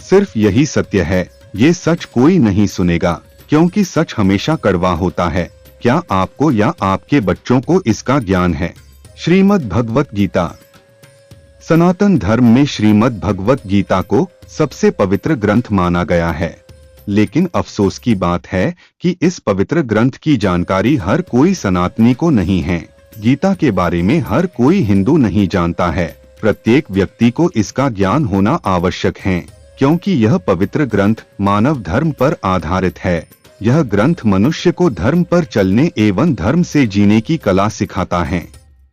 सिर्फ यही सत्य है, ये सच कोई नहीं सुनेगा, क्योंकि सच हमेशा कड़वा होता है। क्या आपको या आपके बच्चों को इसका ज्ञान है? श्रीमद् भगवत गीता। सनातन धर्म में श्रीमद् भगवत गीता को सबसे पवित्र ग्रंथ माना गया है, लेकिन अफसोस की बात है कि इस पवित्र ग्रंथ की जानकारी हर कोई सनातनी को नहीं है। गीता के बारे में हर कोई हिंदू नहीं जानता है। प्रत्येक व्यक्ति को इसका ज्ञान होना आवश्यक है, क्योंकि यह पवित्र ग्रंथ मानव धर्म पर आधारित है। यह ग्रंथ मनुष्य को धर्म पर चलने एवं धर्म से जीने की कला सिखाता है।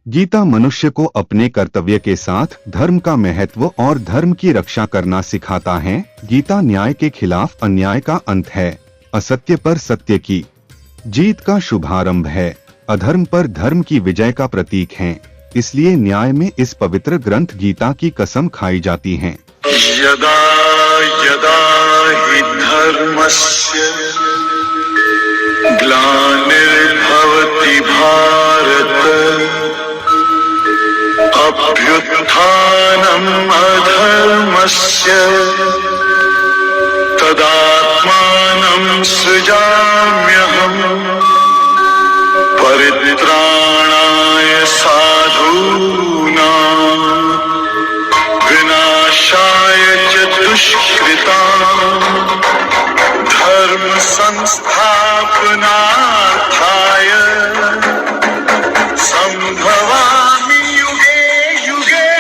गीता मनुष्य को अपने कर्तव्य के साथ धर्म का महत्व और धर्म की रक्षा करना सिखाता है। गीता न्याय के खिलाफ अन्याय का अंत है, असत्य पर सत्य की जीत का शुभारंभ है, अधर्म पर धर्म की विजय का प्रतीक है। इसलिए न्याय में इस पवित्र ग्रंथ गीता की कसम खाई जाती है। यदा यदा हि धर्मस्य ग्लानिर्भवति भारत अभ्युत्थानम् अधर्मस्य तदात्मानं सृजाम्यहम् परित्राणाय साधूनां विनाशाय च दुष्कृतां धर्म संस्थापनार्थाय संभवामि युगे युगे।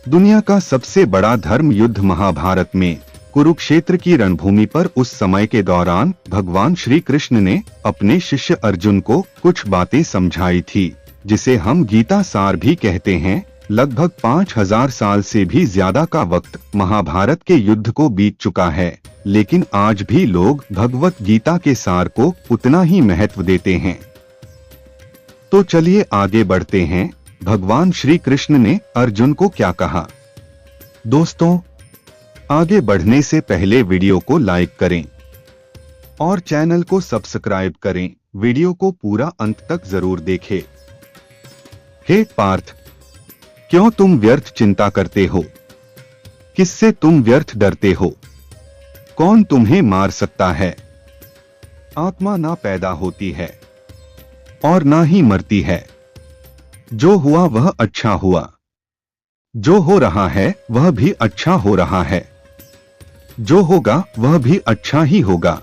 दुनिया का सबसे बड़ा धर्म युद्ध महाभारत में कुरुक्षेत्र की रणभूमि पर उस समय के दौरान भगवान श्री कृष्ण ने अपने शिष्य अर्जुन को कुछ बातें समझाई थी, जिसे हम गीता सार भी कहते हैं। लगभग 5000 साल से भी ज्यादा का वक्त महाभारत के युद्ध को बीत चुका है, लेकिन आज भी लोग भगवत गीता के सार को उतना ही महत्व देते हैं। तो चलिए आगे बढ़ते हैं। भगवान श्री कृष्ण ने अर्जुन को क्या कहा? दोस्तों, आगे बढ़ने से पहले वीडियो को लाइक करें और चैनल को सब्सक्राइब करें। वीडियो को पूरा अंत तक जरूर देखें। हे पार्थ, क्यों तुम व्यर्थ चिंता करते हो? किससे तुम व्यर्थ डरते हो? कौन तुम्हें मार सकता है? आत्मा ना पैदा होती है और ना ही मरती है। जो हुआ वह अच्छा हुआ, जो हो रहा है वह भी अच्छा हो रहा है, जो होगा वह भी अच्छा ही होगा।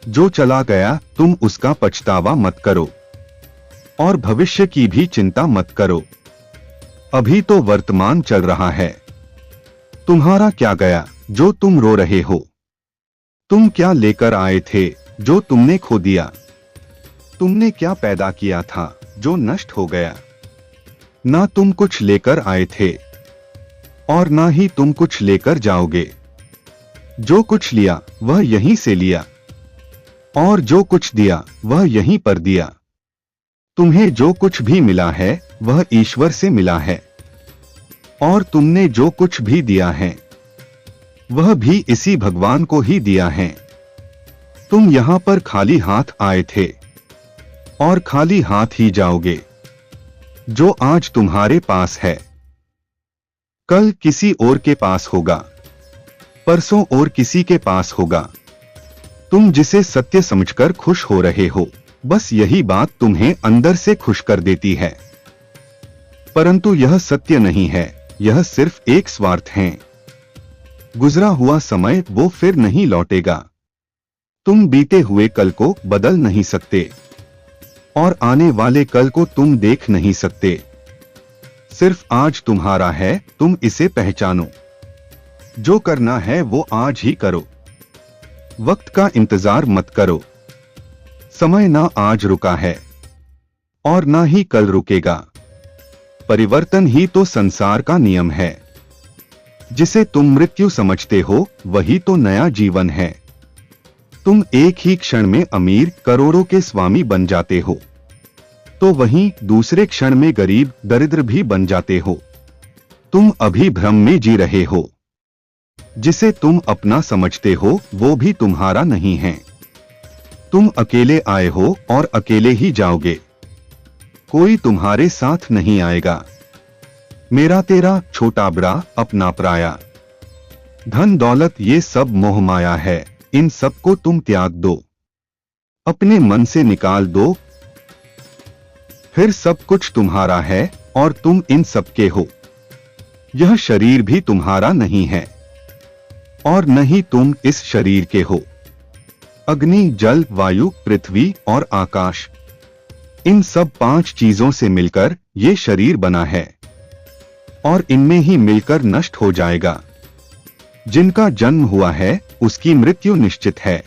जो चला गया तुम उसका पछतावा मत करो और भविष्य की भी चिंता मत करो। अभी तो वर्तमान चल रहा है। तुम्हारा क्या गया जो तुम रो रहे हो? तुम क्या लेकर आए थे जो तुमने खो दिया? तुमने क्या पैदा किया था जो नष्ट हो गया? ना तुम कुछ लेकर आए थे और ना ही तुम कुछ लेकर जाओगे। जो कुछ लिया वह यहीं से लिया और जो कुछ दिया वह यहीं पर दिया। तुम्हें जो कुछ भी मिला है वह ईश्वर से मिला है, और तुमने जो कुछ भी दिया है वह भी इसी भगवान को ही दिया है। तुम यहां पर खाली हाथ आए थे और खाली हाथ ही जाओगे। जो आज तुम्हारे पास है कल किसी और के पास होगा, परसों और किसी के पास होगा। तुम जिसे सत्य समझकर खुश हो रहे हो, बस यही बात तुम्हें अंदर से खुश कर देती है, परंतु यह सत्य नहीं है। यह सिर्फ एक स्वार्थ है। गुजरा हुआ समय वो फिर नहीं लौटेगा। तुम बीते हुए कल को बदल नहीं सकते और आने वाले कल को तुम देख नहीं सकते। सिर्फ आज तुम्हारा है, तुम इसे पहचानो। जो करना है वो आज ही करो। वक्त का इंतजार मत करो। समय ना आज रुका है और ना ही कल रुकेगा। परिवर्तन ही तो संसार का नियम है। जिसे तुम मृत्यु समझते हो वही तो नया जीवन है। तुम एक ही क्षण में अमीर करोड़ों के स्वामी बन जाते हो, तो वहीं दूसरे क्षण में गरीब दरिद्र भी बन जाते हो। तुम अभी भ्रम में जी रहे हो। जिसे तुम अपना समझते हो वो भी तुम्हारा नहीं है। तुम अकेले आए हो और अकेले ही जाओगे। कोई तुम्हारे साथ नहीं आएगा। मेरा तेरा, छोटा बड़ा, अपना पराया। धन दौलत ये सब मोह माया है, इन सब को तुम त्याग दो, अपने मन से निकाल दो। फिर सब कुछ तुम्हारा है और तुम इन सब के हो। यह शरीर भी तुम्हारा नहीं है और न ही तुम इस शरीर के हो। अग्नि, जल, वायु, पृथ्वी और आकाश, इन सब 5 चीजों से मिलकर ये शरीर बना है और इनमें ही मिलकर नष्ट हो जाएगा। जिनका जन्म हुआ है उसकी मृत्यु निश्चित है,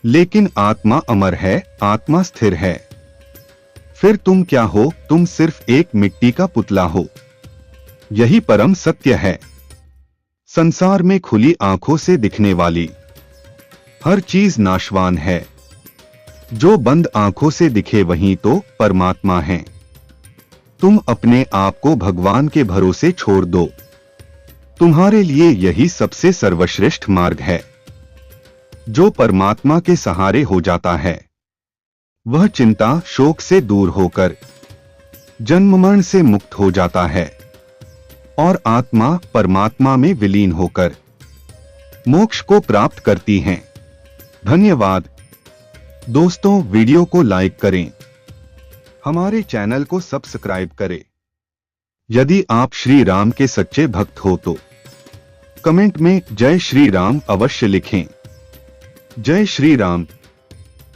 लेकिन आत्मा अमर है, आत्मा स्थिर है। फिर तुम क्या हो? तुम सिर्फ एक मिट्टी का पुतला हो। यही परम सत्य है। संसार में खुली आंखों से दिखने वाली हर चीज नाशवान है। जो बंद आंखों से दिखे वही तो परमात्मा है। तुम अपने आप को भगवान के भरोसे छोड़ दो। तुम्हारे लिए यही सबसे सर्वश्रेष्ठ मार्ग है। जो परमात्मा के सहारे हो जाता है वह चिंता शोक से दूर होकर जन्म मरण से मुक्त हो जाता है और आत्मा परमात्मा में विलीन होकर मोक्ष को प्राप्त करती हैं। धन्यवाद दोस्तों, वीडियो को लाइक करें, हमारे चैनल को सब्सक्राइब करें। यदि आप श्री राम के सच्चे भक्त हो तो कमेंट में जय श्री राम अवश्य लिखें। जय श्री राम।